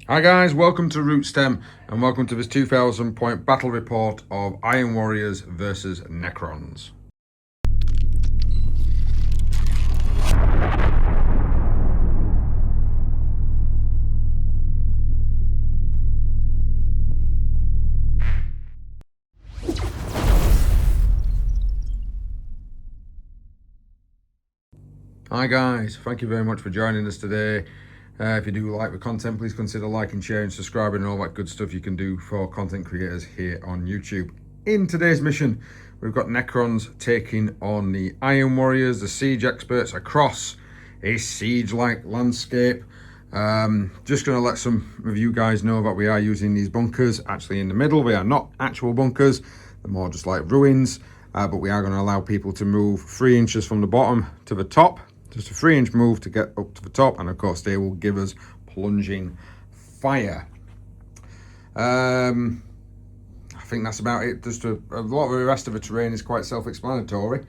Hi guys, welcome to Rootstem and welcome to this 2000 point battle report of Iron Warriors versus Necrons. Hi guys, thank you very much for joining us today. If you do like the content, please consider liking, sharing, subscribing and all that good stuff you can do for content creators here on YouTube. In today's mission, we've got Necrons taking on the Iron Warriors, the siege experts, across a siege-like landscape. Just going to let some of you guys know that we are using these bunkers actually in the middle. They are not actual bunkers, they're more just like ruins, but we are going to allow people to move 3 inches from the bottom to the top. Just a 3-inch move to get up to the top, and of course they will give us plunging fire. I think that's about it. Just a lot of the rest of the terrain is quite self-explanatory.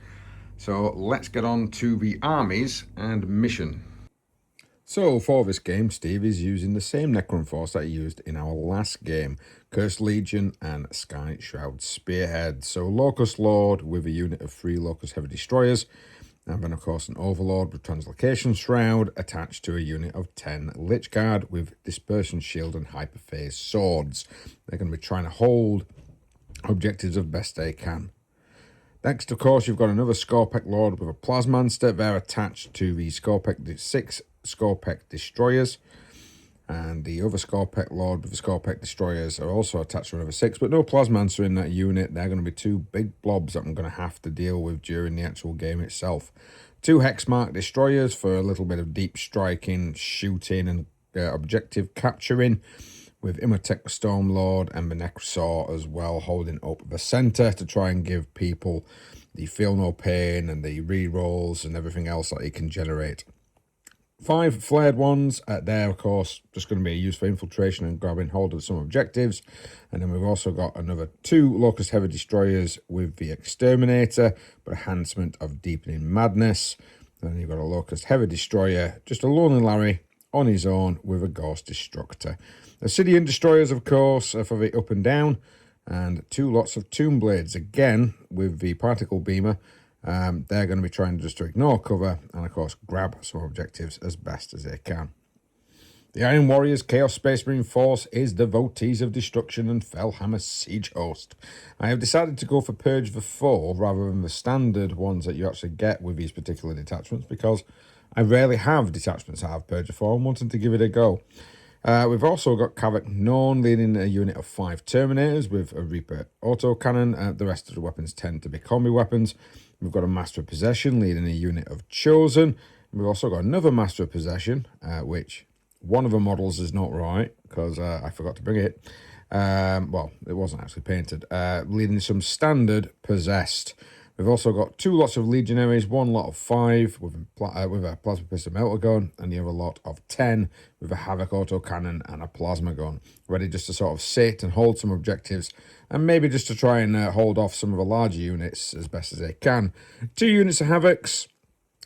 So let's get on to the armies and mission. So for this game, Steve is using the same Necron force that he used in our last game. Cursed Legion and Sky Shroud Spearhead. So Locust Lord with a unit of 3 Locust Heavy Destroyers. And then, of course, an Overlord with Translocation Shroud attached to a unit of 10 Lich Guard with Dispersion Shield and Hyperphase Swords. They're going to be trying to hold objectives as best they can. Next, of course, you've got another Scorpek Lord with a Plasmanster. They're attached to the 6 Scorpek Destroyers. And the other Scorpek Lord with the Scorpek Destroyers are also attached to another 6, but no Plasmancer in that unit. They're going to be 2 big blobs that I'm going to have to deal with during the actual game itself. 2 Hexmark Destroyers for a little bit of deep striking, shooting, and objective capturing, with Imhotep Stormlord and the Necrosaur as well, holding up the centre to try and give people the feel no pain and the rerolls and everything else that he can generate. 5 flared ones, they're of course just going to be used for infiltration and grabbing hold of some objectives. And then we've also got another 2 Locust Heavy Destroyers with the Exterminator, but enhancement of Deepening Madness. And then you've got a Locust Heavy Destroyer, just a Lonely Larry on his own with a Ghost Destructor. Obsidian Destroyers, of course, for the up and down, and 2 lots of Tomb Blades, again with the Particle Beamer. They're going to be trying just to ignore cover and, of course, grab some objectives as best as they can. The Iron Warriors Chaos Space Marine Force is Devotees of Destruction and Fellhammer Siege Host. I have decided to go for Purge the 4 rather than the standard ones that you actually get with these particular detachments, because I rarely have detachments that have Purge the 4 and wanted to give it a go. We've also got Kavak Norn leading a unit of 5 Terminators with a Reaper autocannon. The rest of the weapons tend to be combi weapons. We've got a Master of Possession leading a unit of Chosen. We've also got another Master of Possession, which one of the models is not right because I forgot to bring it. Well, it wasn't actually painted. Leading some standard Possessed. We've also got 2 lots of Legionaries, 1 lot of 5 with a Plasma Pistol Melter Gun, and the other lot of 10 with a Havoc Autocannon and a Plasma Gun, ready just to sort of sit and hold some objectives, and maybe just to try and hold off some of the larger units as best as they can. 2 units of Havocs,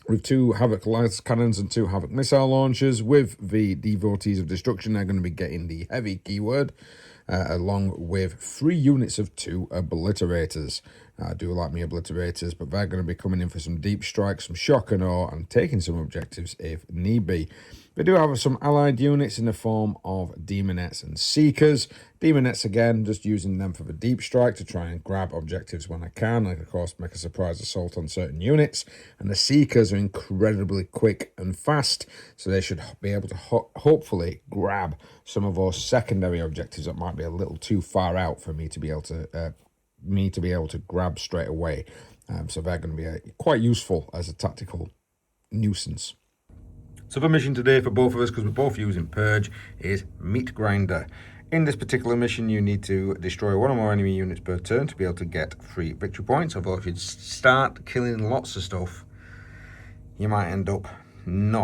with 2 Havoc Light Cannons and 2 Havoc Missile Launchers. With the Devotees of Destruction, they're going to be getting the heavy keyword, along with 3 units of 2 Obliterators. I do like me Obliterators, but they're going to be coming in for some deep strikes, some shock and awe, and taking some objectives if need be. We do have some allied units in the form of Demonettes and Seekers. Demonettes, again, just using them for the deep strike to try and grab objectives when I can. I, of course, make a surprise assault on certain units. And the Seekers are incredibly quick and fast, so they should be able to hopefully grab some of those secondary objectives that might be a little too far out for me to be able to grab straight away. So they're going to be quite useful as a tactical nuisance. So the mission today for both of us, because we're both using Purge, is Meat Grinder. In this particular mission, you need to destroy 1 or more enemy units per turn to be able to get 3 victory points. Although if you start killing lots of stuff, you might end up kind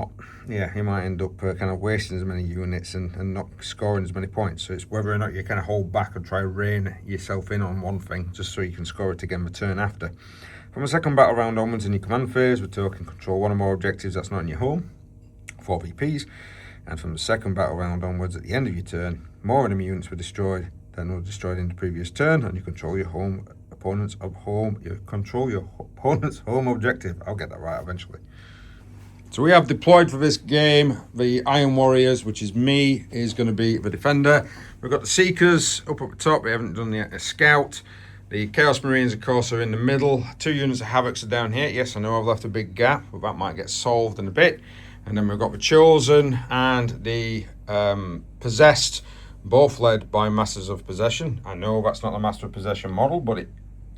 of wasting as many units and not scoring as many points. So it's whether or not you kind of hold back and try to rein yourself in on one thing just so you can score it again the turn after. From the second battle round onwards in your command phase, we're talking control 1 or more objectives that's not in your home, 4 VPs. And from the second battle round onwards, at the end of your turn, more enemy units were destroyed than were destroyed in the previous turn, and you control your opponent's home objective. I'll get that right eventually. So we have deployed for this game the Iron Warriors, which is me, is going to be the defender. We've got the Seekers up at the top, we haven't done yet a Scout. The Chaos Marines, of course, are in the middle. 2 units of Havocs are down here. Yes, I know I've left a big gap, but that might get solved in a bit. And then we've got the Chosen and the Possessed, both led by Masters of Possession. I know that's not the Master of Possession model, but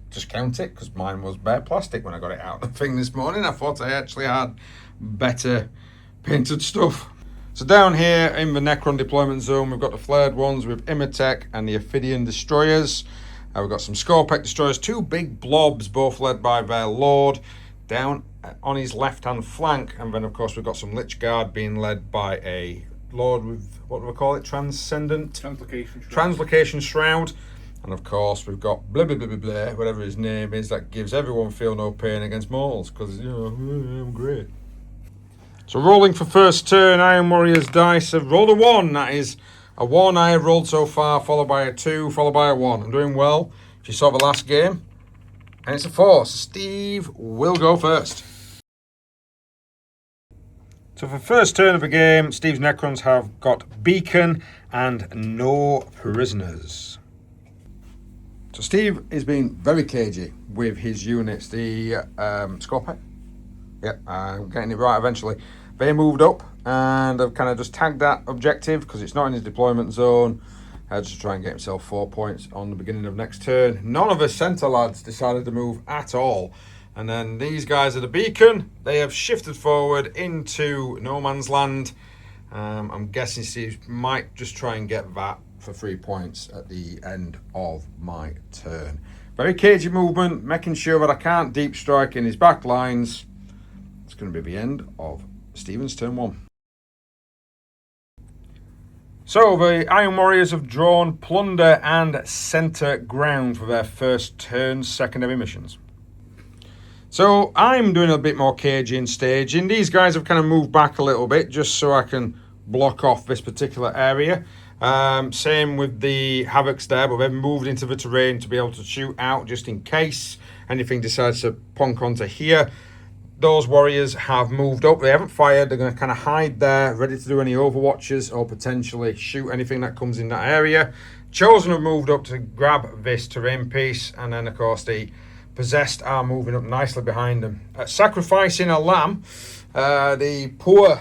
just count it, because mine was bare plastic when I got it out of the thing this morning. I thought I actually had better painted stuff. So down here in the Necron deployment zone, we've got the flared ones with Imatech and the Ophidian destroyers. We've got some Scorpec destroyers, 2 big blobs, both led by their Lord, down on his left-hand flank. And then, of course, we've got some Lich Guard being led by a Lord with, what do we call it, Translocation Shroud. And, of course, we've got blah, blah, blah, blah, blah, whatever his name is, that gives everyone feel no pain against mortals, because, you know, I'm great. So rolling for first turn, Iron Warriors dice have rolled a 1. That is a 1 I have rolled so far, followed by a 2, followed by a 1. I'm doing well, if you saw the last game. And it's a 4. So Steve will go first. So for first turn of the game, Steve's Necrons have got Beacon and no prisoners. So Steve is being very cagey with his units. The Scorpec. Yep, I'm getting it right eventually. They moved up and I've kind of just tagged that objective because it's not in his deployment zone. Just to try and get himself 4 points on the beginning of next turn. None of the centre lads decided to move at all. And then these guys are the Beacon. They have shifted forward into no man's land. I'm guessing Steve might just try and get that for 3 points at the end of my turn. Very cagey movement, making sure that I can't deep strike in his back lines. It's going to be the end of Stephen's turn 1. So the Iron Warriors have drawn Plunder and Centre Ground for their first turn secondary missions. So I'm doing a bit more cagey and staging. These guys have kind of moved back a little bit just so I can block off this particular area. Same with the Havocs there, but they've moved into the terrain to be able to shoot out just in case anything decides to plonk onto here. Those warriors have moved up. They haven't fired. They're going to kind of hide there, ready to do any overwatches or potentially shoot anything that comes in that area. Chosen have moved up to grab this terrain piece. And then, of course, the Possessed are moving up nicely behind them. Sacrificing a lamb, the poor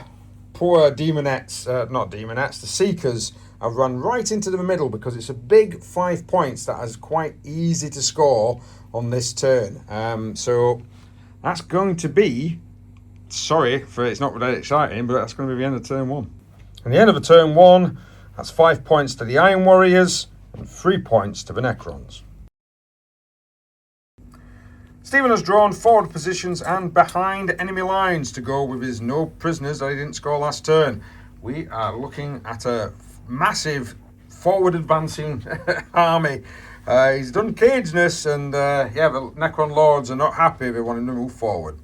demonettes, the Seekers, have run right into the middle because it's a big 5 points that is quite easy to score on this turn. So that's going to be, sorry for it's not really exciting, but that's going to be the end of turn 1. And the end of the turn 1, that's 5 points to the Iron Warriors and 3 points to the Necrons. Stephen has drawn forward positions and behind enemy lines to go with his no prisoners that he didn't score last turn. We are looking at a massive forward advancing army. He's done cageness and the Necron Lords are not happy. They want him to move forward.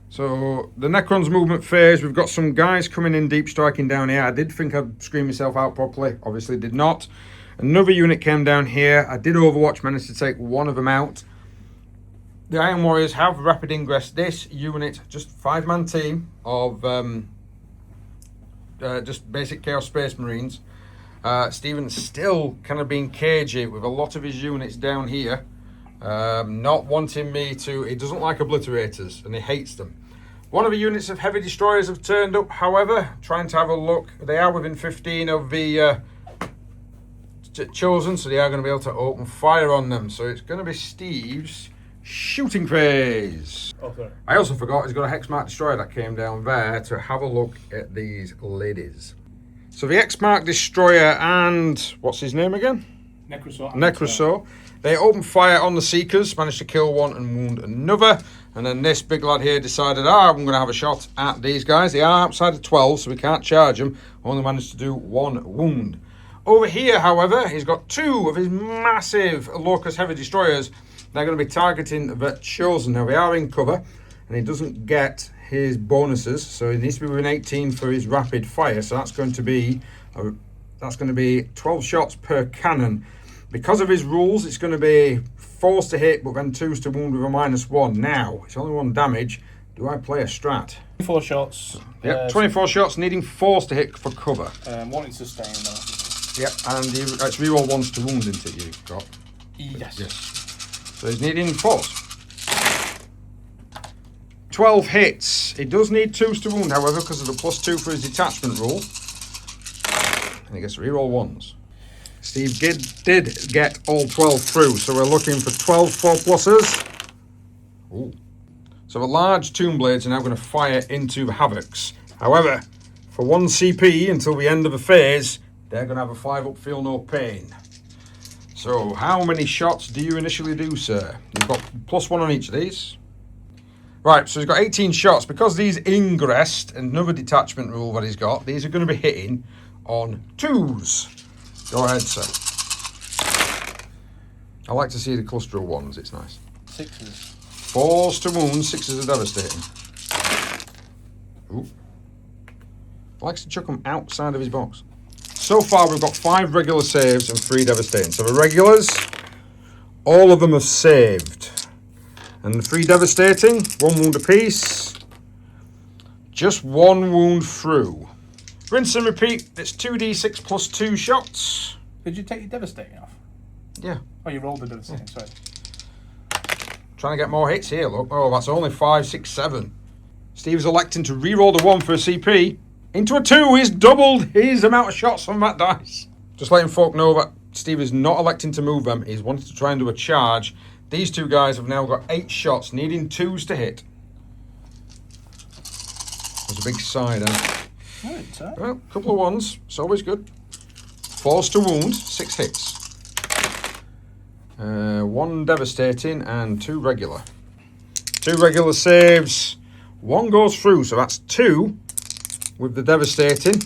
So the Necron's movement phase, we've got some guys coming in deep striking down here. I did think I'd scream myself out properly, obviously did not. Another unit came down here. I did overwatch, managed to take one of them out. The Iron Warriors have rapid ingress. This unit, just 5-man team of just basic Chaos Space Marines. Stephen's still kind of being cagey with a lot of his units down here. Not wanting me to... He doesn't like obliterators and he hates them. One of the units of heavy destroyers have turned up, however, trying to have a look. They are within 15 of the Chosen, so they are going to be able to open fire on them. So it's going to be Steve's shooting phase. Okay. I also forgot he's got a Hexmark destroyer that came down there to have a look at these ladies. So the Hexmark destroyer and what's his name again? Necrosaur. They opened fire on the Seekers, managed to kill one and wound another. And then this big lad here decided, I'm going to have a shot at these guys. They are outside of 12, so we can't charge them. Only managed to do 1 wound. Over here, however, he's got 2 of his massive Locust heavy destroyers. They're going to be targeting the Chosen. Now, they are in cover, and he doesn't get his bonuses. So he needs to be within 18 for his rapid fire. So that's going to be 12 shots per cannon. Because of his rules, it's going to be 4s to hit, but then 2s to wound with a -1. Now, it's only 1 damage. Do I play a strat? 24 shots. Yep, 24 shots, needing 4s to hit for cover. Wanting to sustain though. Yep, and it's reroll 1s to wound, isn't it, you've got? Yes. So he's needing 4s. 12 hits. He does need 2s to wound, however, because of the +2 for his detachment rule. And he gets to reroll 1s. Steve did get all 12 through, so we're looking for 12 4+. Ooh. So the large Tomb Blades are now going to fire into the Havocs. However, for 1 CP until the end of the phase, they're going to have a 5 up, feel no pain. So how many shots do you initially do, sir? You've got +1 on each of these. Right, so he's got 18 shots. Because these ingressed, another detachment rule that he's got, these are going to be hitting on 2s. Go ahead, sir. I like to see the cluster of 1s, it's nice. 6s. 4s to wound, 6s are devastating. Ooh. Likes to chuck them outside of his box. So far, we've got 5 regular saves and 3 devastating. So the regulars, all of them are saved. And the 3 devastating, 1 wound apiece. Just 1 wound through. Rinse and repeat. It's 2d6 plus 2 shots. Did you take your devastating off? Yeah. Oh, you rolled the devastating, sorry. Trying to get more hits here, look. Oh, that's only 5, 6, 7. Steve's electing to re-roll the 1 for a CP. Into a 2, he's doubled his amount of shots from that dice. Just letting folk know that Steve is not electing to move them. He's wanted to try and do a charge. These 2 guys have now got 8 shots, needing 2s to hit. There's a big sigh there. Well, a couple of 1s, it's always good. 4s to wound, 6 hits. 1 devastating and 2 regular. 2 regular saves. 1 goes through, so that's 2 with the devastating.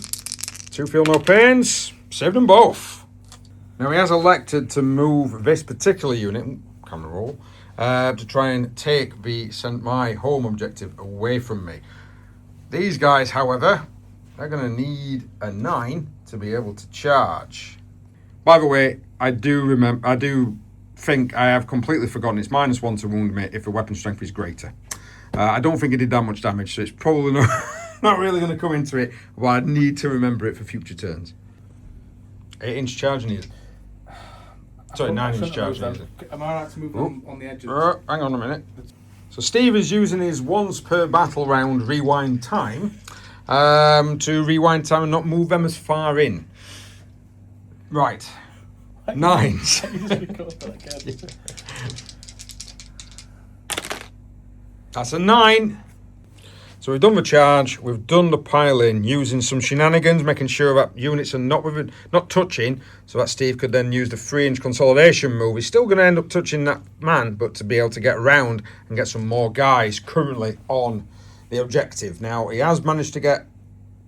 2 feel no pains. Saved them both. Now he has elected to move this particular unit, camera roll, to try and take my home objective away from me. These guys, however, they're going to need a 9 to be able to charge. By the way, I do think I have completely forgotten it's -1 to wound me if the weapon strength is greater. I don't think it did that much damage, so it's probably not really going to come into it, but I need to remember it for future turns. 8-inch charge needed. Sorry, 9-inch charge needed. Am I right to move them on the edges? Hang on a minute. So Steve is using his once per battle round rewind time to rewind time and not move them as far in. Right. 9s. That's a 9. So we've done the charge, we've done the pile-in, using some shenanigans, making sure that units are not touching, so that Steve could then use the 3-inch consolidation move. He's still going to end up touching that man, but to be able to get around and get some more guys currently on the objective. Now, he has managed to get,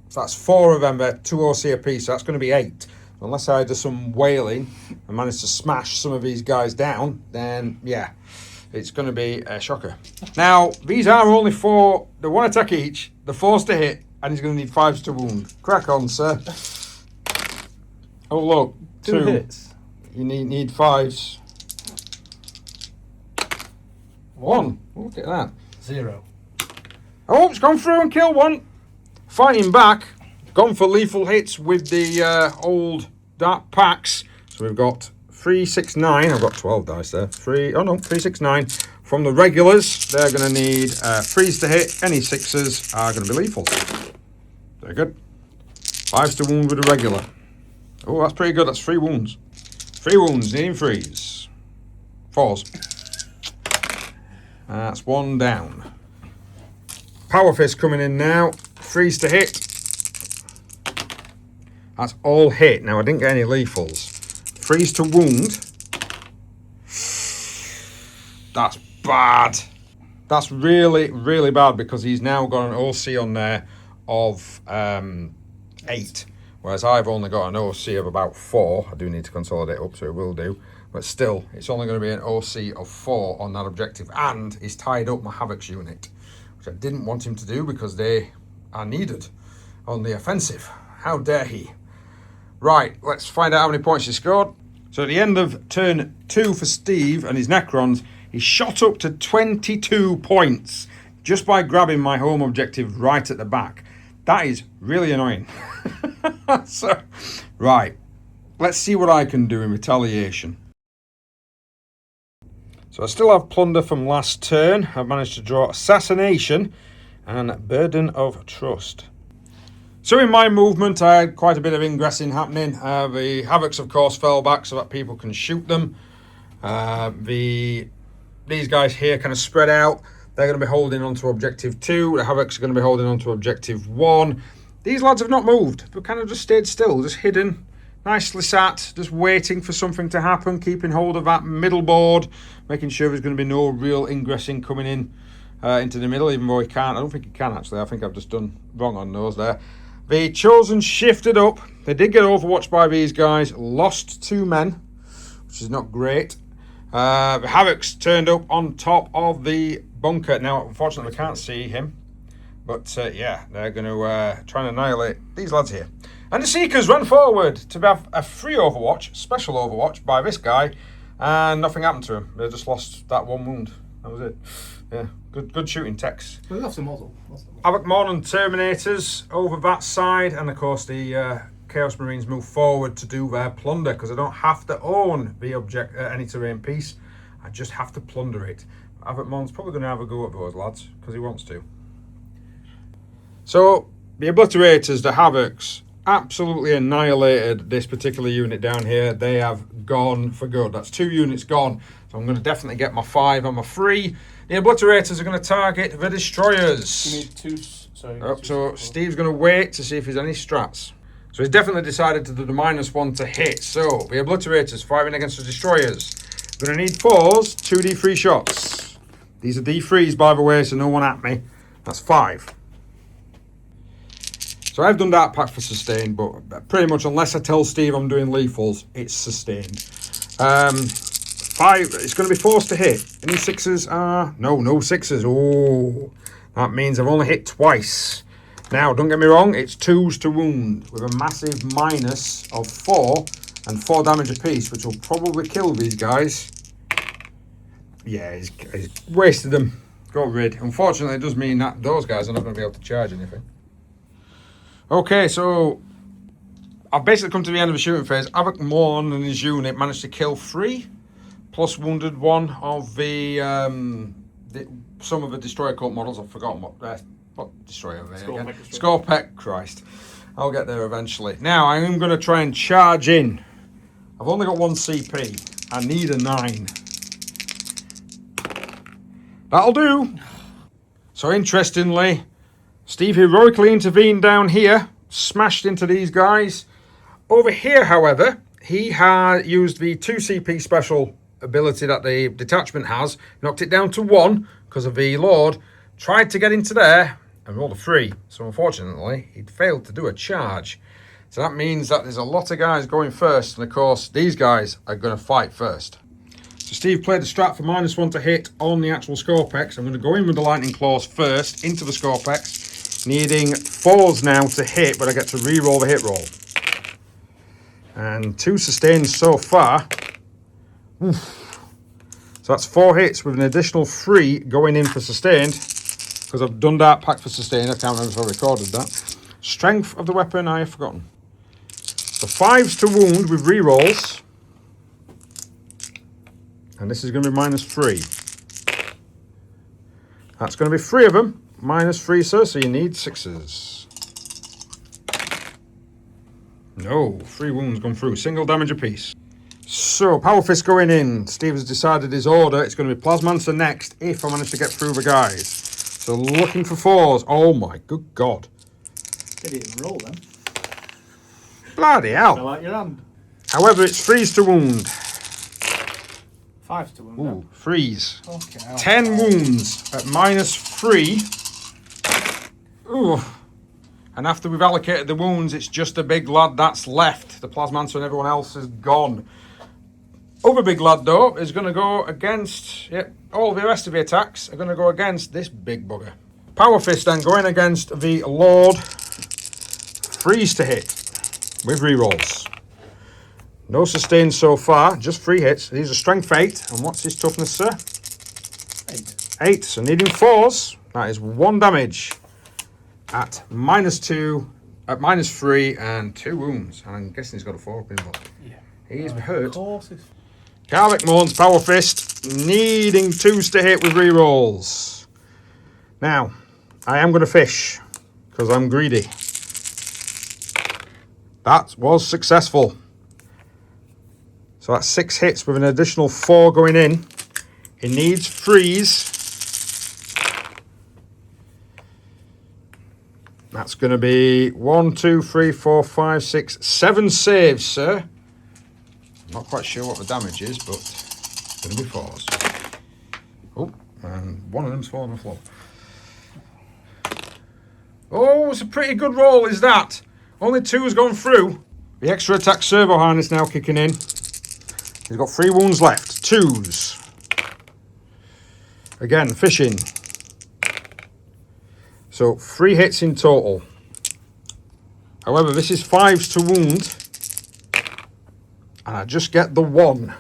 so that's 4 of them, they're 2 OC apiece, so that's going to be 8. Unless I do some whaling and manage to smash some of these guys down, then, yeah. It's going to be a shocker. Now, these are only 4, the 1 attack each, the 4s to hit, and he's going to need 5s to wound. Crack on, sir. Oh, look. 2 hits. You need 5s. 1. Look at that. 0. Oh, it's gone through and killed 1. Fighting back. Gone for lethal hits with the old dark packs. So we've got 3, 6, 9. I've got 12 dice there. 3, 6, 9. From the regulars, they're going to need 3s to hit. Any 6s are going to be lethal. Very good. 5s to wound with a regular. Oh, that's pretty good. That's 3 wounds. 3 wounds, needing 3s. 4s. That's 1 down. Power Fist coming in now. 3s to hit. That's all hit. Now, I didn't get any lethals. 3s to wound. That's bad. That's really, really bad because he's now got an OC on there of 8. Whereas I've only got an OC of about 4. I do need to consolidate up, so it will do. But still, it's only going to be an OC of 4 on that objective. And he's tied up my Havoc's unit, which I didn't want him to do because they are needed on the offensive. How dare he? Right, let's find out how many points he scored. So at the end of turn 2 for Steve and his Necrons, he shot up to 22 points just by grabbing my home objective right at the back. That is really annoying. So, right, let's see what I can do in retaliation. So I still have plunder from last turn. I've managed to draw Assassination and Burden of Trust. So in my movement, I had quite a bit of ingressing happening. The Havocs, of course, fell back so that people can shoot them. These guys here kind of spread out. They're going to be holding on to Objective 2. The Havocs are going to be holding on to Objective 1. These lads have not moved. They've kind of just stayed still, just hidden, nicely sat, just waiting for something to happen, keeping hold of that middle board, making sure there's going to be no real ingressing coming in into the middle, even though he can't. I don't think he can, actually. I think I've just done wrong on those there. The Chosen shifted up. They did get overwatched by these guys, lost 2 men, which is not great. The Havocs turned up on top of the bunker. Now, unfortunately, we can't see him. But, yeah, they're going to try and annihilate these lads here. And the Seekers ran forward to have a free overwatch, special overwatch, by this guy. And nothing happened to him. They just lost that 1 wound. That was it. Yeah, good shooting, Tex. We lost the model. Havoc Mon and Terminators over that side. And, of course, the Chaos Marines move forward to do their plunder, because I don't have to own the any terrain piece. I just have to plunder it. Havoc Mon's probably going to have a go at those lads, because he wants to. So, the Obliterators, the Havocs, absolutely annihilated this particular unit down here. They have gone for good. That's 2 units gone. So I'm going to definitely get my 5 and my 3. The Obliterators are going to target the Destroyers. You need 2. Sorry. Oh, so Steve's going to wait to see if there's any strats. So he's definitely decided to do the -1 to hit. So the Obliterators firing against the Destroyers. We're going to need 4s, 2 D3 shots. These are D3s, by the way, so no one at me. That's 5. So I've done that pack for sustain, but pretty much unless I tell Steve I'm doing lethals, it's sustained. 5, it's going to be forced to hit. Any 6s? No 6s. Oh, that means I've only hit twice. Now, don't get me wrong, it's 2s to wound with a massive minus of 4 and 4 damage apiece, which will probably kill these guys. Yeah, he's wasted them. Got rid. Unfortunately, it does mean that those guys are not going to be able to charge anything. Okay, so I've basically come to the end of the shooting phase. Havoc Morn and his unit managed to kill 3, plus wounded 1 of the some of the Destroyer cult models. I've forgotten what Destroyer are they again? Scorpec, Christ. I'll get there eventually. Now, I am going to try and charge in. I've only got 1 CP. I need a 9. That'll do. So, interestingly, Steve heroically intervened down here, smashed into these guys. Over here, however, he had used the 2 CP special ability that the detachment has, knocked it down to 1 because of the Lord, tried to get into there and rolled a 3. So unfortunately, he'd failed to do a charge. So that means that there's a lot of guys going first, and of course, these guys are going to fight first. So Steve played the strat for -1 to hit on the actual Scorpex. I'm going to go in with the Lightning Claws first into the Scorpex, needing 4s now to hit, but I get to re-roll the hit roll. And 2 sustains so far. Oof. So that's 4 hits with an additional 3 going in for sustained, because I've done that pack for sustained. I can't remember if I recorded that. Strength of the weapon, I have forgotten. So 5s to wound with re-rolls. And this is going to be -3. That's going to be 3 of them. -3, sir, so you need 6s. No, 3 wounds gone through. Single damage apiece. So, Power Fist going in. Steve has decided his order. It's going to be Plasmancer next if I manage to get through the guys. So, looking for 4s. Oh my good God. Didn't even roll then. Bloody hell. I like your hand. However, it's 3s to wound. 5s to wound. Ooh, 3s. Okay. 10 wounds at -3. Ooh. And after we've allocated the wounds, it's just a big lad that's left. The Plasmancer and everyone else is gone. Other big lad, though, is going to go against... Yep, all the rest of the attacks are going to go against this big bugger. Power Fist then going against the Lord. Freeze to hit with rerolls. No sustain so far, just 3 hits. These are strength 8. And what's his toughness, sir? 8. 8. So needing 4s. That is 1 damage at -2, at -3, and 2 wounds. And I'm guessing he's got a 4-pin, but Yeah. he's hurt. Of course. Karvik Mourn's Power Fist needing 2s to hit with rerolls. Now, I am going to fish because I'm greedy. That was successful. So that's 6 hits with an additional 4 going in. He needs freeze. That's going to be 1, 2, 3, 4, 5, 6, 7 saves, sir. Not quite sure what the damage is, but it's going to be 4s. Oh, and one of them's fallen on the floor. Oh, it's a pretty good roll, is that? Only 2 has gone through. The extra attack servo harness now kicking in. He's got 3 wounds left. 2s. Again, fishing. So 3 hits in total. However, this is 5s to wound. And I just get the 1.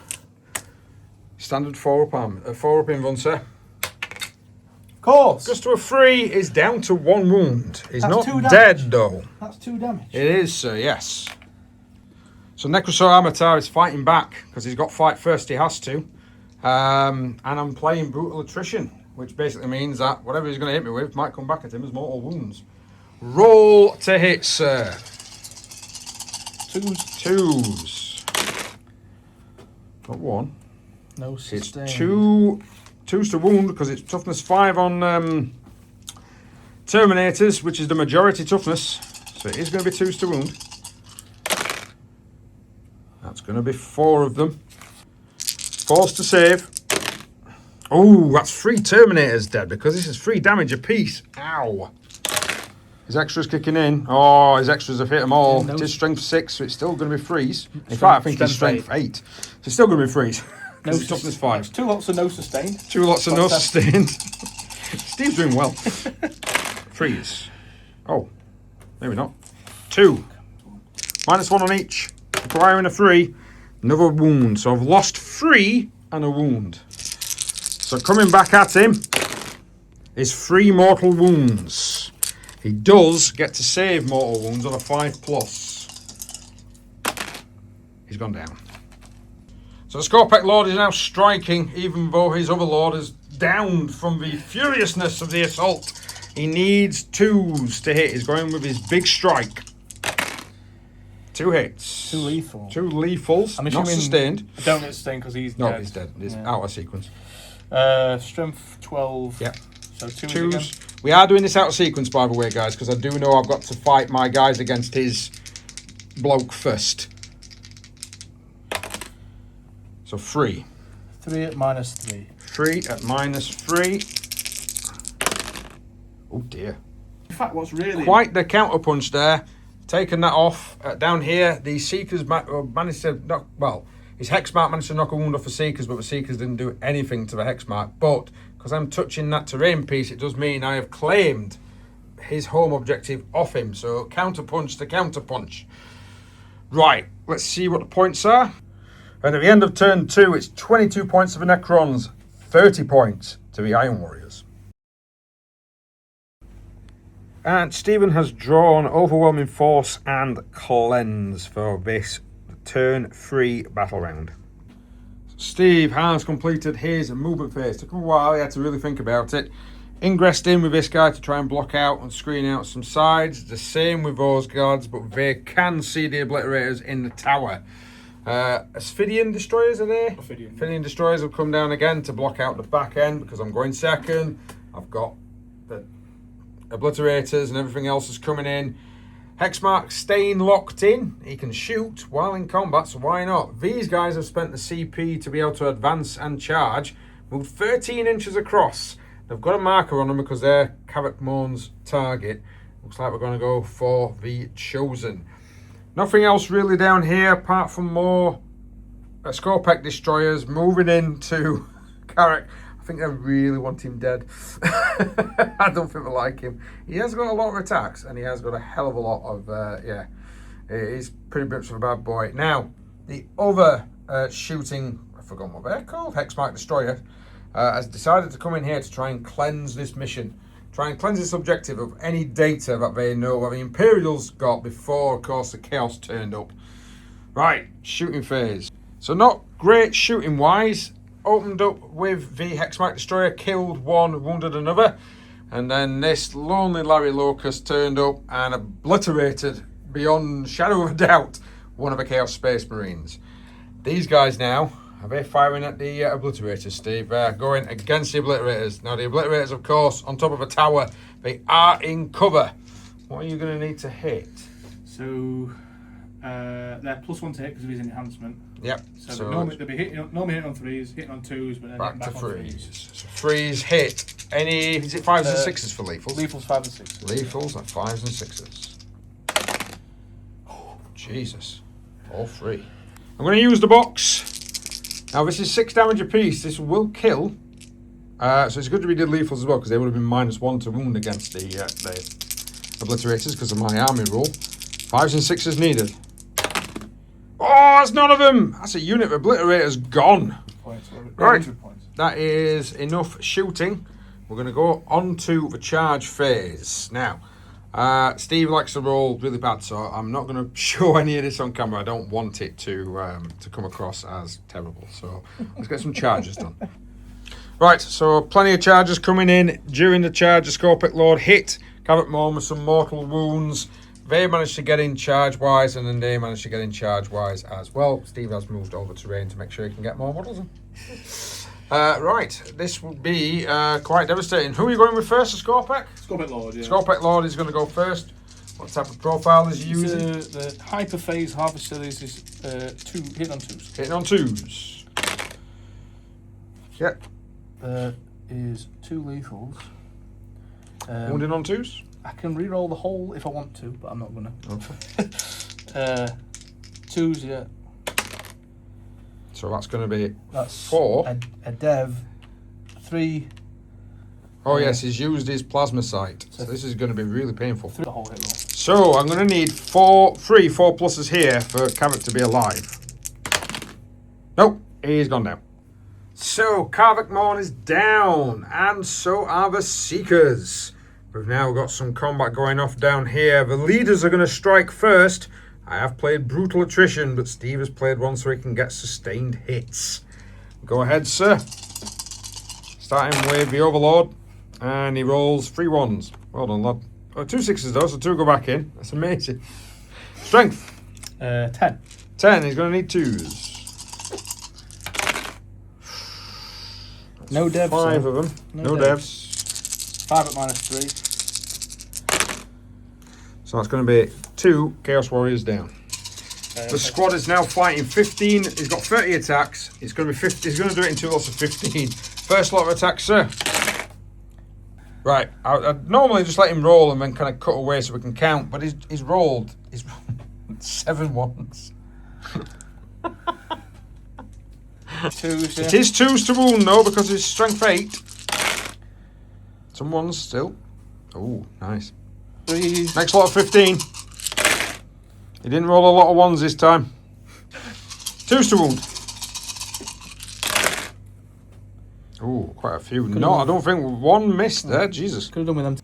Standard 4-up arm, 4-up in run, sir. Of course. Just to a 3 is down to 1 wound. He's That's not 2 dead damage. though. That's 2 damage. It is, sir, yes. So Necrosaur Amatar is fighting back because he's got fight first, he has to. And I'm playing brutal attrition, which basically means that whatever he's going to hit me with might come back at him as mortal wounds. Roll to hit, sir. 2s. Not 1. No It's sustain. 2s to wound because it's toughness 5 on Terminators, which is the majority toughness. So it is going to be 2s to wound. That's going to be 4 of them. 4s to save. Oh, that's 3 Terminators dead because this is 3 damage apiece. Ow. His extras kicking in. Oh, his extras have hit them all. Yeah, no. It is strength 6, so it's still going to be freeze. In fact, I think it's strength 8. So it's still going to be freeze. No It's toughness 5. It's 2 lots of no sustained. 2 lots of no Fantastic. sustained. Steve's doing well. Freeze. Oh, maybe not. 2. -1 on each. Acquiring a 3. Another wound. So I've lost 3 and a wound. So coming back at him is 3 mortal wounds. He does get to save mortal wounds on a 5+. He's gone down. So the Scorpec Lord is now striking, even though his other Lord is downed from the furiousness of the assault. He needs 2s to hit. He's going with his big strike. 2 hits. 2 lethal. 2 lethals. I'm Not assuming sustained. Don't get sustained because he's No, dead. he's dead. He's Yeah. out of sequence. Strength 12. Yeah. So 2s again. 2s. We are doing this out of sequence, by the way, guys, because I do know I've got to fight my guys against his bloke first. So 3. 3 at -3. 3 at -3. Oh dear. In fact, what's really Quite the counter punch there. Taking that off. Down here, the Seekers managed to knock, well, his Hex Mark managed to knock a wound off the Seekers, but the Seekers didn't do anything to the Hex Mark. But because I'm touching that terrain piece, it does mean I have claimed his home objective off him. So counter punch to counter punch. Right, let's see what the points are. And at the end of turn 2, it's 22 points for the Necrons, 30 points to the Iron Warriors. And Stephen has drawn Overwhelming Force and Cleanse for this turn 3 battle round. Steve has completed his movement phase. Took him a while, he had to really think about it. Ingressed in with this guy to try and block out and screen out some sides. The same with those guards, but they can see the obliterators in the tower. Asphidian destroyers are there? Asphidian destroyers have come down again to block out the back end because I'm going second. I've got the obliterators and everything else is coming in. Hexmark staying locked in. He can shoot while in combat, so why not? These guys have spent the CP to be able to advance and charge. Moved 13 inches across. They've got a marker on them because they're Karvik Mourn's target. Looks like we're going to go for the Chosen. Nothing else really down here apart from more Scorpec destroyers moving into Carrick. I I think I really want him dead. I don't think I like him. He has got a lot of attacks, and he has got a hell of a lot of, yeah. He's pretty much of a bad boy. Now, the other shooting, I've forgotten what they're called, Hexmark Destroyer, has decided to come in here to try and cleanse this mission. Try and cleanse this objective of any data that they know that the Imperials got before, of course, the Chaos turned up. Right, shooting phase. So not great shooting-wise. Opened up with the Hexmark Destroyer, killed one, wounded another. And then this lonely Larry Locust turned up and obliterated, beyond shadow of a doubt, one of the Chaos Space Marines. These guys now, are they firing at the Obliterators, Steve? They're going against the Obliterators. Now the Obliterators, of course, on top of a tower, they are in cover. What are you going to need to hit? So, they're +1 to hit because of his enhancement. Yep. So normally they'll be hitting on 3s, hitting on 2s, but then back back to on 3s. So 3s hit. Any, is it 5s and 6s for lethals? Lethals 5 and 6. Lethals are 5s and 6s. Oh, Jesus. All 3. I'm going to use the box. Now this is 6 damage apiece. This will kill. So it's good to be did lethals as well, because they would have been -1 to wound against the Obliterators because of my army rule. 5s and 6s needed. Oh, that's none of them. That's a unit of Obliterators gone. Points, Right. points. That is enough shooting. We're going to go on to the charge phase. Now, Steve likes to roll really bad, so I'm not going to show any of this on camera. I don't want it to come across as terrible. So let's get some charges done. Right, so plenty of charges coming in. During the charge, the Scorpic Lord hit Cavett Morn with some mortal wounds. They managed to get in charge-wise, and then they managed to get in charge-wise as well. Steve has moved over terrain to make sure he can get more models in. Right, this will be quite devastating. Who are you going with first, the Scorpic? Scorpic Lord, yeah. Scorpic Lord is going to go first. What type of profile is he using? The Hyperphase Harvester is hitting on 2s. Hitting on 2s. Yep. Is 2 lethals. Wounded on 2s? I can re-roll the whole if I want to, but I'm not gonna. Okay. 2s, yeah. So that's going to be That's 4. a dev. 3. Oh yes, he's used his plasma sight. So this is going to be really painful. 3 the whole hit roll. So I'm going to need 4 pluses here for Cavett to be alive. Nope, he's gone down. So Carvick Morn is down, and so are the Seekers. We've now got some combat going off down here. The leaders are going to strike first. I have played Brutal Attrition, but Steve has played one so he can get sustained hits. Go ahead, sir. Starting with the Overlord, and he rolls 3 1s. Well done, lad. Oh, 2 6s though, so 2 go back in. That's amazing. Strength. 10. 10, he's going to need 2s. No devs. 5 of them. No devs. 5 at -3. So that's going to be 2 Chaos Warriors down. The squad is now fighting 15. He's got 30 attacks. It's going to be 50. He's going to do it in 2 lots of 15. First lot of attacks, sir. Right. I'd normally just let him roll and then kind of cut away so we can count, but he's rolled 7 1s. 2s, yeah. It is 2s to wound though because it's strength 8. Some 1s still. Oh, nice. 3s. Next lot of 15. He didn't roll a lot of 1s this time. 2s to wound. Oh, quite a few. No, I don't think 1 missed there. Jesus. Could have done with them.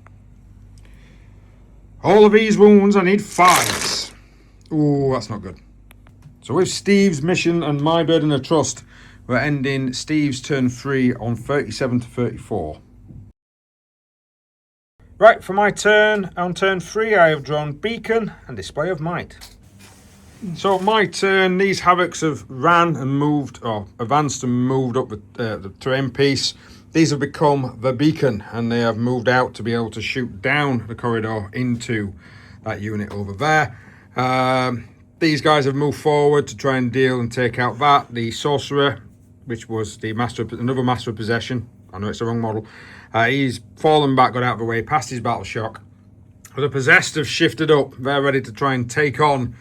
All of these wounds, I need 5s. Oh, that's not good. So with Steve's mission and my burden of trust, we're ending Steve's turn 3 on 37 to 34. Right, for my turn, on turn 3 I have drawn Beacon and Display of Might. So my turn, these Havocs have ran and moved, or advanced and moved up the terrain piece. These have become the Beacon, and they have moved out to be able to shoot down the corridor into that unit over there. These guys have moved forward to try and deal and take out that. The Sorcerer, which was the another Master of Possession. I know it's the wrong model. He's fallen back, got out of the way, passed his battle shock. The Possessed have shifted up. They're ready to try and take on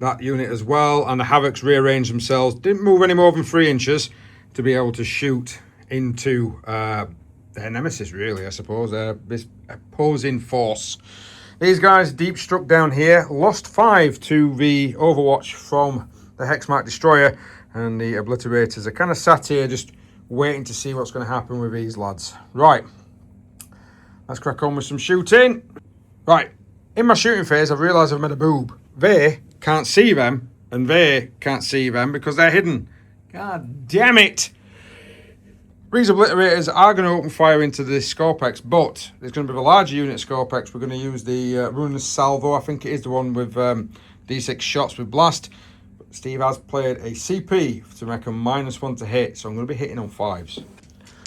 that unit as well. And the Havocs rearranged themselves. Didn't move any more than 3 inches to be able to shoot into their nemesis, really, I suppose, this opposing force. These guys deep struck down here, lost 5 to the Overwatch from the Hexmark Destroyer, and the Obliterators are kind of sat here just waiting to see what's going to happen with these lads. Right, let's crack on with some shooting. Right, in my shooting phase, I've realised I've made a boob. They can't see them, and they can't see them because they're hidden. God damn it! These Obliterators are going to open fire into this Scorpex, but there's going to be a larger unit Scorpex. We're going to use the Ruinous Salvo, I think it is the one with D6 shots with Blast. But Steve has played a CP to make a -1 to hit, so I'm going to be hitting on 5s.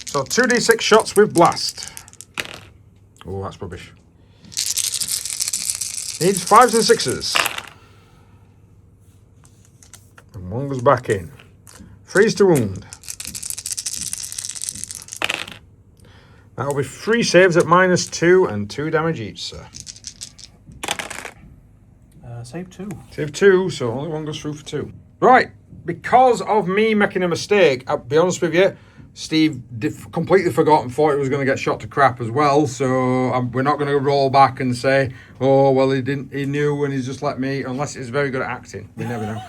So 2D6 shots with Blast. Oh, that's rubbish. Needs 5s and 6s. And 1 goes back in. 3s to wound. That'll be 3 saves at -2 and 2 damage each, sir. Save 2. Save 2, so only 1 goes through for 2. Right, because of me making a mistake, I'll be honest with you, Steve completely forgot and thought he was going to get shot to crap as well, so we're not going to roll back and say, oh, well, he knew and he's just let me, unless he's very good at acting. We never know.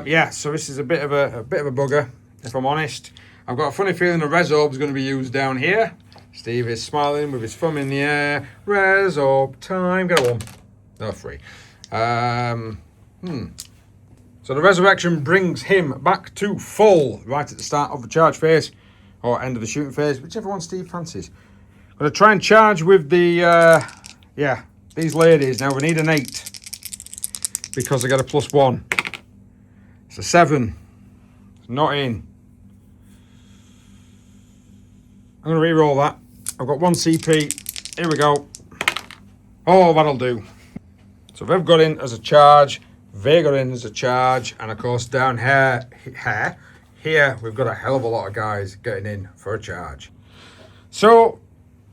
Yeah, so this is a bit of a bugger, if I'm honest. I've got a funny feeling the Resorb is going to be used down here. Steve is smiling with his thumb in the air. Resorb time. Get a 1. No, 3. So the Resurrection brings him back to full right at the start of the charge phase. Or end of the shooting phase. Whichever one Steve fancies. I'm going to try and charge with the... yeah, these ladies. Now we need an 8. Because I got a +1. It's a 7. It's not in. I'm going to re-roll that. I've got 1 CP. Here we go. Oh, that'll do. So they've got in as a charge. They got in as a charge. And of course down here, we've got a hell of a lot of guys getting in for a charge. So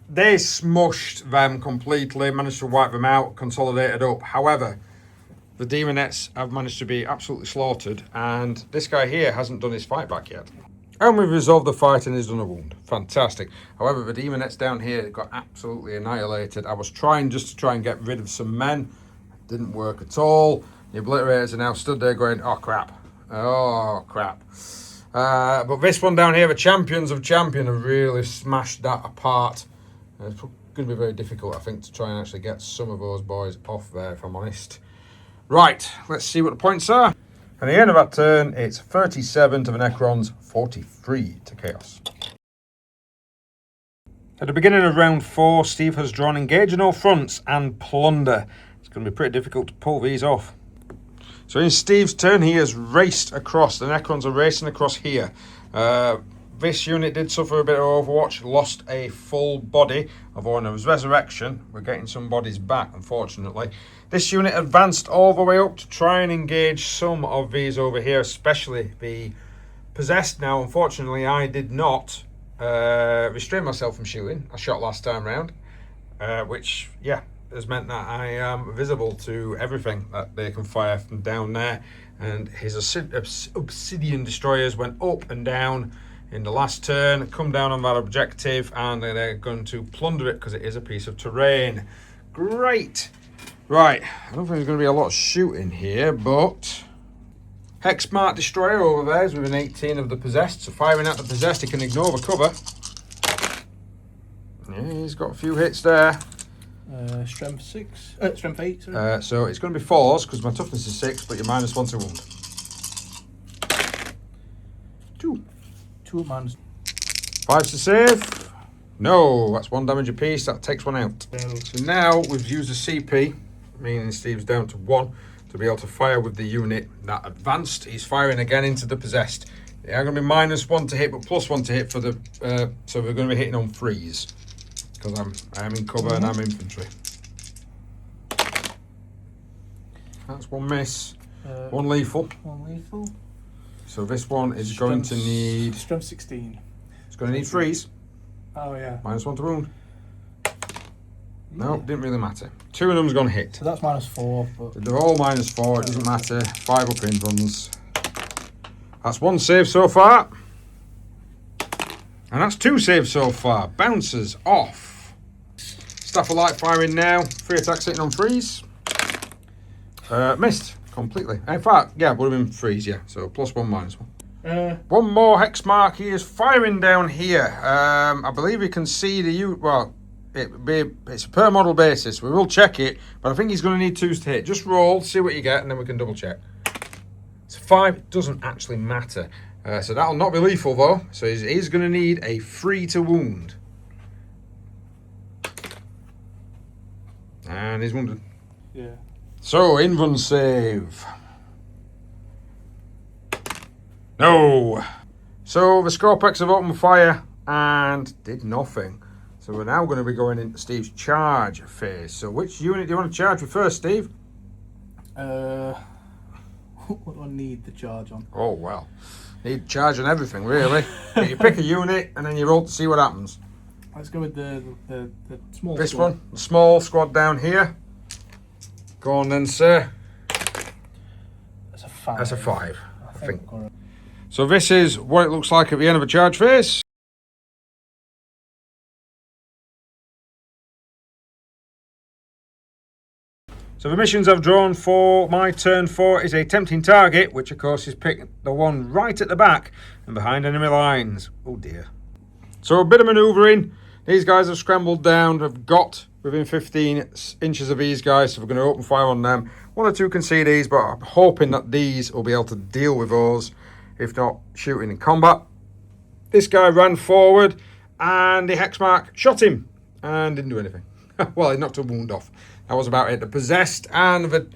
they smushed them completely. Managed to wipe them out. Consolidated up. However, the Demonettes have managed to be absolutely slaughtered. And this guy here hasn't done his fight back yet. And we've resolved the fight and he's done a wound. Fantastic. However, the Demonettes down here got absolutely annihilated. I was trying just to try and get rid of some men. It didn't work at all. The Obliterators are now stood there going, oh crap. Oh crap. But this one down here, the Champions of Champion, have really smashed that apart. It's going to be very difficult, I think, to try and actually get some of those boys off there, if I'm honest. Right, let's see what the points are. At the end of that turn, it's 37 to the Necrons, 43 to Chaos. At the beginning of round 4, Steve has drawn Engage in all fronts and Plunder. It's going to be pretty difficult to pull these off. So in Steve's turn, he has raced across. The Necrons are racing across here. This unit did suffer a bit of Overwatch, lost a full body of Orna's Resurrection. We're getting some bodies back, unfortunately. This unit advanced all the way up to try and engage some of these over here, especially the Possessed. Now, unfortunately, I did not restrain myself from shooting. I shot last time round, which, yeah, has meant that I am visible to everything that they can fire from down there. And his Obsidian Destroyers went up and down in the last turn, come down on that objective, and they're going to plunder it because it is a piece of terrain. Great. Right, I don't think there's going to be a lot of shooting here, but Hexmark Destroyer over there is with an 18 of the Possessed, so firing at the Possessed, he can ignore the cover. Yeah, he's got a few hits there. Strength 8. Sorry. So it's going to be 4s because my toughness is 6, but you're -1 to wound. 2 minus. 5s to save. No, that's 1 damage apiece. That takes 1 out. So now we've used a CP, meaning Steve's down to 1 to be able to fire with the unit that advanced. He's firing again into the Possessed. They are going to be -1 to hit, but +1 to hit for the. So we're going to be hitting on 3s because I'm in cover and I'm infantry. That's 1 miss. 1 lethal. 1 lethal. So this one is going to need. Strength 16. It's going to need 3s. Oh yeah. -1 to wound. No, didn't really matter. 2 of them's gone hit. So that's -4. But They're all -4. It doesn't matter. 5 up in runs. That's 1 save so far. And that's 2 saves so far. Bouncers off. Staff of Light firing now. 3 attacks hitting on freeze. Missed completely. In fact, yeah, would have been freeze, yeah. So +1, -1. One more hex mark. He is firing down here. I believe he can see the well, it's a per model basis. We will check it, but I think he's going to need 2s to hit. Just roll, see what you get, and then we can double check. It's 5. It doesn't actually matter. So that'll not be lethal though. So he's going to need a 3 to wound. And he's wounded. Yeah. So invuln save. No. So the Scorpex have opened fire and did nothing. So we're now going to be going into Steve's charge phase. So which unit do you want to charge with first, Steve? What do I need the charge on? Oh, well. Need charge on everything, really. You pick a unit and then you roll to see what happens. Let's go with the small This squad. one, the small squad down here. Go on then, sir. That's a 5. That's a 5, I think. I've got it. So this is what it looks like at the end of a charge phase. So the missions I've drawn for my turn 4 is a tempting target, which of course is pick the one right at the back and behind enemy lines. Oh dear. So a bit of manoeuvring. These guys have scrambled down, have got within 15 inches of these guys, so we're going to open fire on them. 1 or 2 can see these, but I'm hoping that these will be able to deal with those, if not shooting in combat. This guy ran forward and the Hexmark shot him and didn't do anything. Well, he knocked a wound off. That was about it. The Possessed and the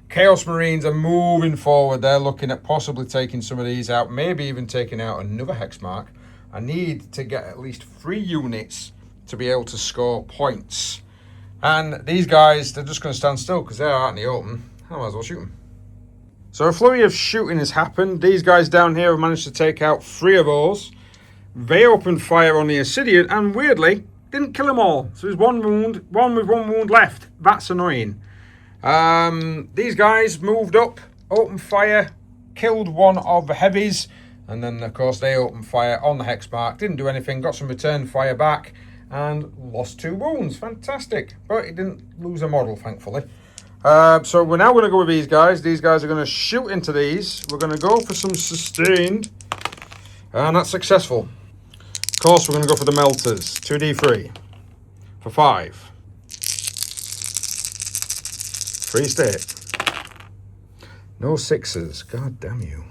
Chaos Marines are moving forward. They're looking at possibly taking some of these out, maybe even taking out another Hexmark. I need to get at least 3 units to be able to score points. And these guys, they're just going to stand still because they're out in the open. I might as well shoot them. So a flurry of shooting has happened. These guys down here have managed to take out 3 of those. They opened fire on the Ascidian and weirdly didn't kill them all. So there's 1 wound, 1 with 1 wound left. That's annoying. These guys moved up, opened fire, killed 1 of the heavies, and then of course they opened fire on the Hexmark. Didn't do anything, got some return fire back, and lost 2 wounds. Fantastic. But it didn't lose a model, thankfully. So we're now going to go with these guys. These guys are going to shoot into these. We're going to go for some sustained. And that's successful. Of course, we're going to go for the melters. 2d3 for 5. 3 state. No 6s. God damn you.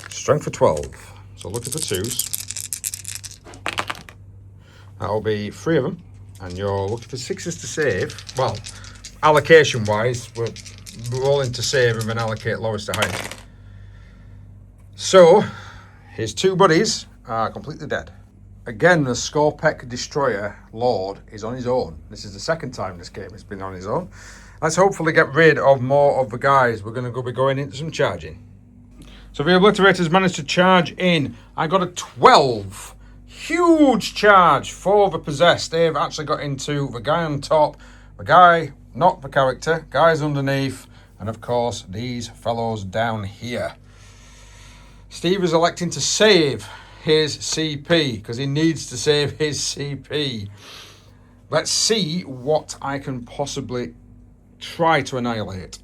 Strength for 12. So looking for 2s. That'll be 3 of them. And you're looking for 6s to save. Well, allocation wise, we're rolling to save and then allocate lowest to highest. So, his 2 buddies are completely dead. Again, the Scorpec Destroyer Lord is on his own. This is the 2nd time this game has been on his own. Let's hopefully get rid of more of the guys. We're going to be going into some charging. So the Obliterators managed to charge in. I got a 12. Huge charge for the Possessed. They've actually got into the guy on top, the guy, not the character, guys underneath, and of course these fellows down here. Steve is electing to save his CP because he needs to save his CP. Let's see what I can possibly try to annihilate.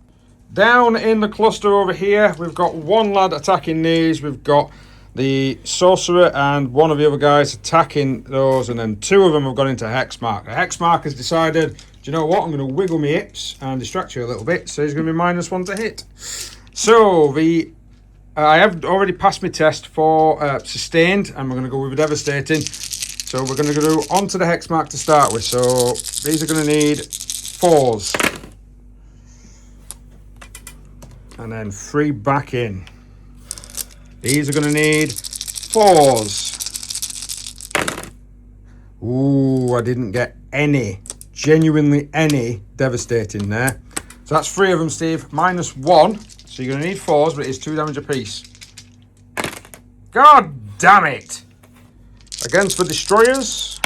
Down in the cluster over here, we've got 1 lad attacking these. We've got the Sorcerer and 1 of the other guys attacking those, and then 2 of them have gone into Hexmark. The Hexmark has decided, do you know what, I'm going to wiggle my hips and distract you a little bit, so he's going to be -1 to hit. So I have already passed my test for sustained, and we're going to go with devastating. So we're going to go on to the Hexmark to start with. So these are going to need 4s. And then 3 back in. These are going to need 4s. Ooh, I didn't get any, genuinely any devastating there. So that's 3 of them, Steve. -1. So you're going to need 4s, but it is 2 damage apiece. God damn it! Against the Destroyers.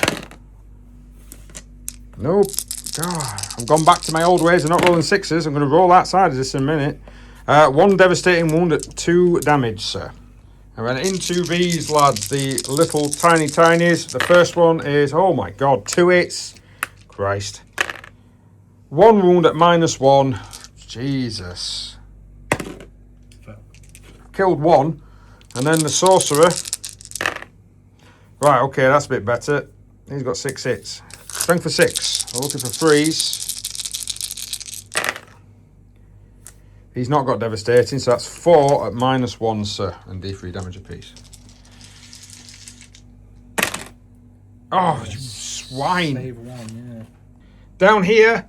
Nope. God, I've gone back to my old ways of not rolling 6s. I'm going to roll outside of this in a minute. 1 devastating wound at 2 damage, sir. And then into these lads, the little tiny tinies. The first one is, oh my god, 2 hits. Christ. 1 wound at -1. Jesus. Killed 1. And then the sorcerer. Right, okay, that's a bit better. He's got 6 hits. Strength for 6. I'm looking for freeze. He's not got devastating, so that's 4 at -1, sir, and D3 damage apiece. Oh, you swine. Save 1, yeah. Down here,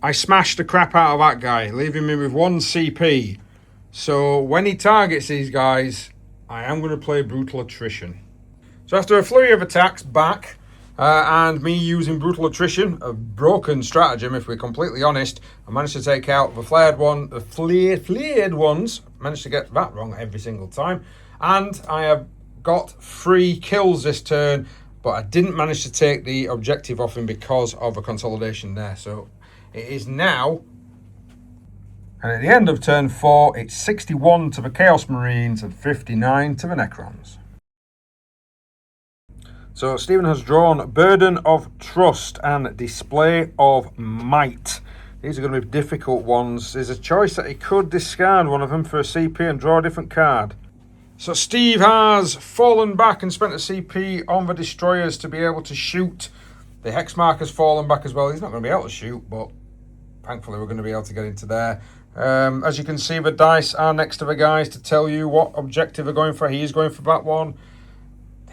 I smashed the crap out of that guy, leaving me with 1 CP. So when he targets these guys, I am going to play Brutal Attrition. So after a flurry of attacks back, and me using Brutal Attrition, a broken stratagem if we're completely honest, I managed to take out the flared ones, managed to get that wrong every single time, and I have got 3 kills this turn, but I didn't manage to take the objective off him because of a consolidation there. So it is now, and at the end of turn 4, it's 61 to the Chaos Marines and 59 to the Necrons. So Stephen has drawn Burden of Trust and Display of Might. These are going to be difficult ones. There's a choice that he could discard one of them for a CP and draw a different card. So Steve has fallen back and spent a CP on the Destroyers to be able to shoot. The Hexmark has fallen back as well. He's not going to be able to shoot, but thankfully we're going to be able to get into there. As you can see, the dice are next to the guys to tell you what objective they're going for. He is going for that one.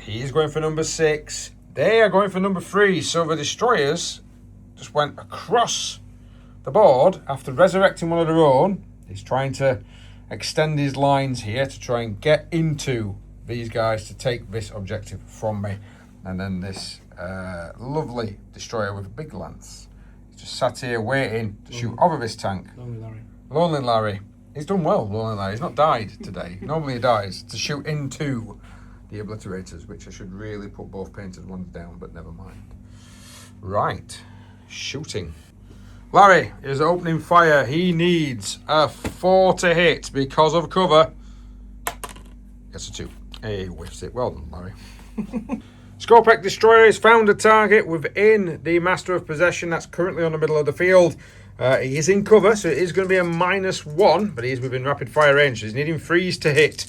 He is going for number 6. They are going for number 3. So the Destroyers just went across the board after resurrecting one of their own. He's trying to extend his lines here to try and get into these guys to take this objective from me. And then this lovely Destroyer with a big lance. He's just sat here waiting to shoot over this tank. Lonely Larry. Lonely Larry. He's done well, Lonely Larry. He's not died today. Normally he dies to shoot into the Obliterators, which I should really put both painted ones down, but never mind. Right, shooting. Larry is opening fire. He needs a 4 to hit because of cover. Gets a 2. He whiffs it. Well done, Larry. Scorpec Destroyer has found a target within the Master of Possession that's currently on the middle of the field. He is in cover, so it is going to be a -1, but he is within rapid fire range. So he's needing freeze to hit.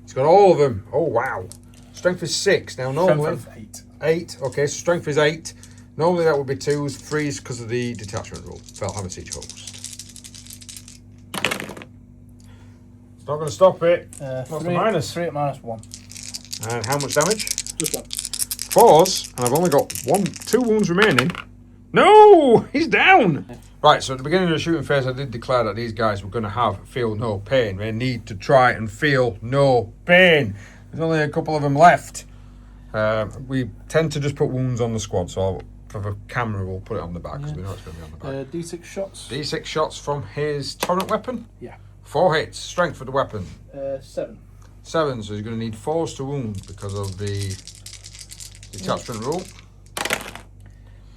He's got all of them. Oh, wow. Strength is 6. Now, normally... Strength 8. Okay, so strength is 8. Normally that would be 2s. Freeze because of the detachment rule. Fell have a siege host. It's not going to stop it. What's the minus? 3 at -1. And how much damage? Just 1. 4s, and I've only got 2 wounds remaining. No! He's down! Yeah. Right, so at the beginning of the shooting phase, I did declare that these guys were going to feel no pain. They need to try and feel no pain. There's only a couple of them left. We tend to just put wounds on the squad, so for the camera, we'll put it on the back, because we know it's going to be on the back. D6 shots. D6 shots from his torrent weapon? Yeah. 4 hits. Strength for the weapon? 7. 7, so he's going to need 4s to wound because of the detachment rule.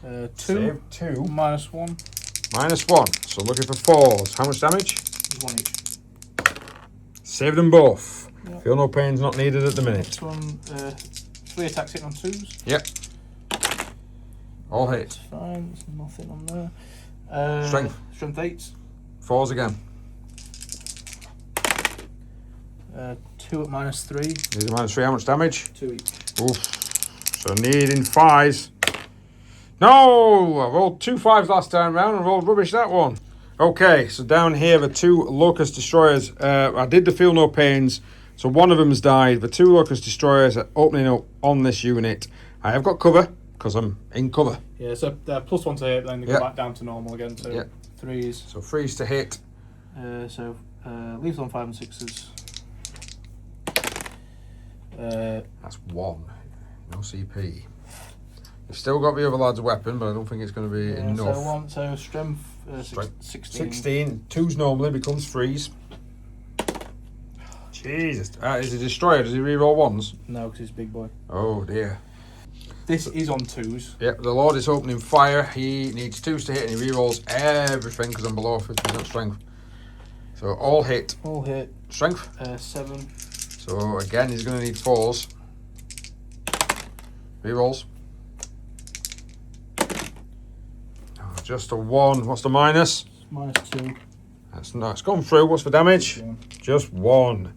2. Save 2. -1. -1. So looking for 4s. How much damage? 1 each. Save them both. Yep. Feel no pain's not needed at the minute. This one, 3 attacks hitting on 2s. Yep. All hit. That's fine. There's nothing on there. Strength. Strength 8. 4s again. 2 at -3. These are -3. How much damage? 2 each. Oof. So needing 5s. No! I rolled 2 5s last time round and rolled rubbish that one. Okay, so down here, the 2 Locust Destroyers. I did the feel no pains, so one of them's died. The 2 Locust Destroyers are opening up on this unit. I have got cover, because I'm in cover. Yeah, so they're +1 to hit, then they go back down to normal again, so 3s. So freeze to hit. Leaves on 5 and 6s. That's 1. No CP. You've still got the other lad's weapon, but I don't think it's going to be enough. So strength, 16. 16. 2s normally becomes 3s. Jesus. Is he Destroyer? Does he reroll 1s? No, because he's big boy. Oh dear. This is on 2s. Yep, the Lord is opening fire. He needs 2s to hit and he rerolls everything because I'm below 50% strength. So all hit. All hit. Strength? 7. So again, he's going to need 4s. Rerolls. Oh, just a 1. What's the minus? -2. That's not. It's gone through. What's the damage? 1. Just 1.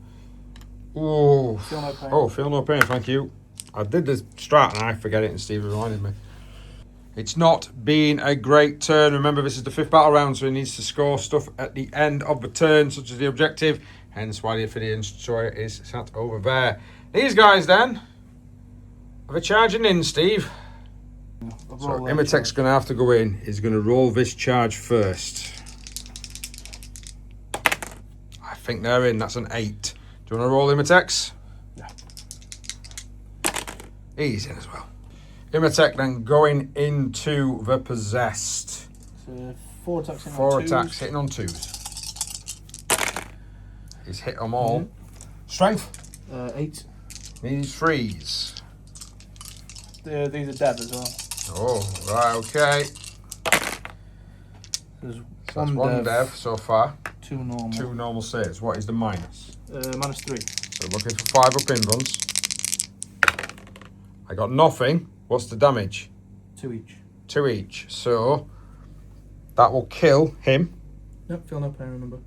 Ooh. Feel no pain. Oh, feel no pain. Thank you. I did the strat and I forget it, and Steve reminded me. It's not been a great turn. Remember, this is the 5th battle round, so he needs to score stuff at the end of the turn, such as the objective. Hence why the Ophidian Destroyer is sat over there. These guys then are they charging in, Steve? Yeah, So Imitek's going to have to go in. He's going to roll this charge first. I think they're in. That's an 8. Do you want to roll Imitek's? Yeah. He's in as well. Imitek then going into the Possessed. So 4 attacks hitting 4 on 2s. attacks hitting on 2s. He's hit them all. Strength? 8. Needs 3s. These are dead as well. Oh, right, okay. There's So that's one dev so far. 2 normal. 2 normal saves. What is the minus? -3. So looking for 5 up in runs. I got nothing. What's the damage? 2 each. 2 each. So that will kill him. Yep, feel no pain, remember.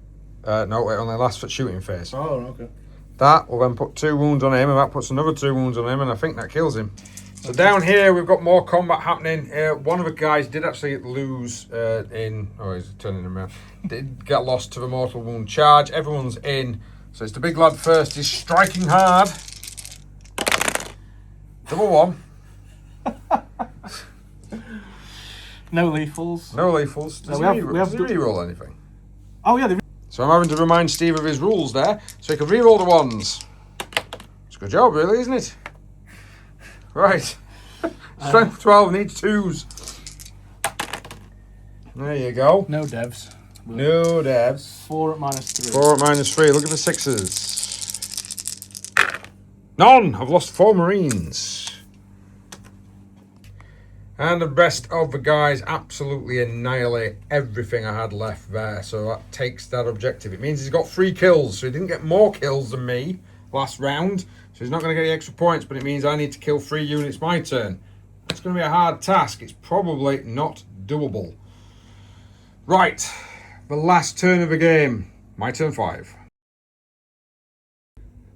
No, it only lasts for shooting phase. Oh, okay. That will then put 2 wounds on him, and that puts another 2 wounds on him, and I think that kills him. So down here, we've got more combat happening. One of the guys did actually lose oh, he's turning him around. Did get lost to the mortal wound charge. Everyone's in. So it's the big lad first. He's striking hard. Double 1. No lethals. No lethals. Does No, he we have reroll anything? Oh, yeah, So I'm having to remind Steve of his rules there, so he can reroll the 1s. It's a good job, really, isn't it? Right. Strength 12 needs 2s. There you go. no devs. No devs. 4 at -3. 4 at -3. Look at the 6s. None. I've lost 4 Marines. And the rest of the guys absolutely annihilate everything I had left there. So that takes that objective. It means he's got 3 kills. So he didn't get more kills than me last round. So he's not going to get the extra points. But it means I need to kill 3 units my turn. It's going to be a hard task. It's probably not doable. Right. The last turn of the game. My turn 5.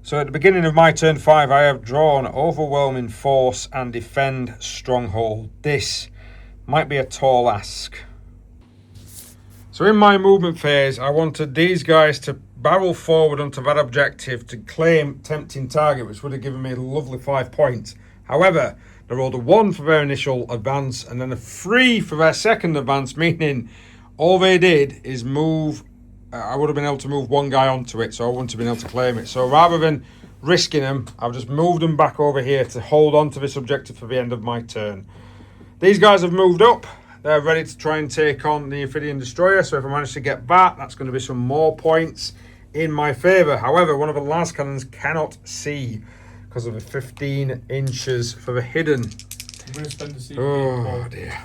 So at the beginning of my turn 5, I have drawn Overwhelming Force and Defend Stronghold. This might be a tall ask. So in my movement phase, I wanted these guys to barrel forward onto that objective to claim Tempting Target, which would have given me a lovely 5 points. However, they rolled a 1 for their initial advance and then a 3 for their second advance, meaning all they did is move. I would have been able to move 1 guy onto it, so I wouldn't have been able to claim it. So rather than risking them, I've just moved them back over here to hold on to this objective for the end of my turn. These guys have moved up. They're ready to try and take on the Ophidian Destroyer. So if I manage to get that, that's going to be some more points in my favour. However, one of the last cannons cannot see because of the 15 inches for the hidden. I'm going to spend the CP. Oh dear.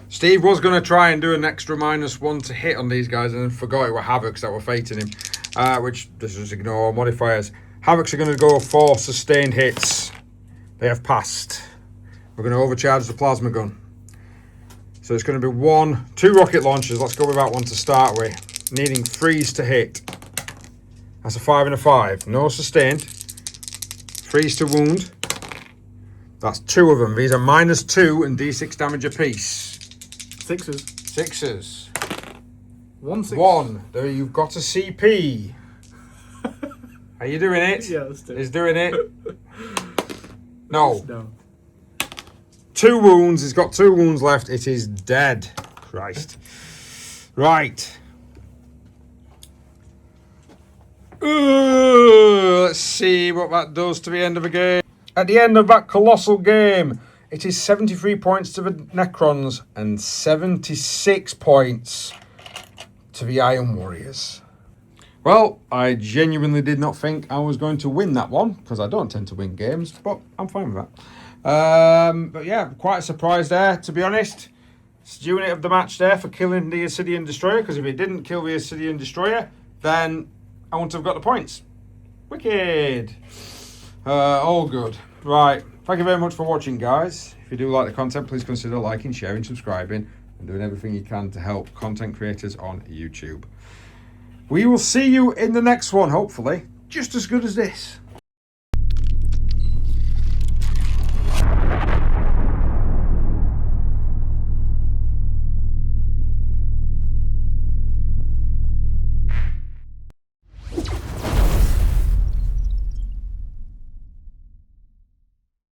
Steve was going to try and do an extra -1 to hit on these guys and then forgot it were Havocs that were fating him, which this is ignore all modifiers. Havocs are going to go for sustained hits. They have passed. We're going to overcharge the plasma gun. So it's going to be 2 rocket launchers. Let's go with that one to start with. Needing 3s to hit. That's a 5 and a 5. No sustained. 3s to wound. That's 2 of them. These are -2 and D6 damage apiece. 6s. 6s. 1 6. 1. There, you've got a CP. Are you doing it? Yeah, let's do it. He's doing it. No. No. 2 wounds. He's got 2 wounds left. It is dead. Christ. Right. Let's see what that does to the end of the game. At the end of that colossal game, it is 73 points to the Necrons and 76 points to the Iron Warriors. Well, I genuinely did not think I was going to win that one, because I don't tend to win games, but I'm fine with that. But yeah, quite a surprise there, to be honest. It's the unit of the match there for killing the Obsidian Destroyer, because if it didn't kill the Obsidian Destroyer, then I wouldn't have got the points. Wicked. All good. Right. Thank you very much for watching, guys. If you do like the content, please consider liking, sharing, subscribing, and doing everything you can to help content creators on YouTube. We will see you in the next one, hopefully just as good as this.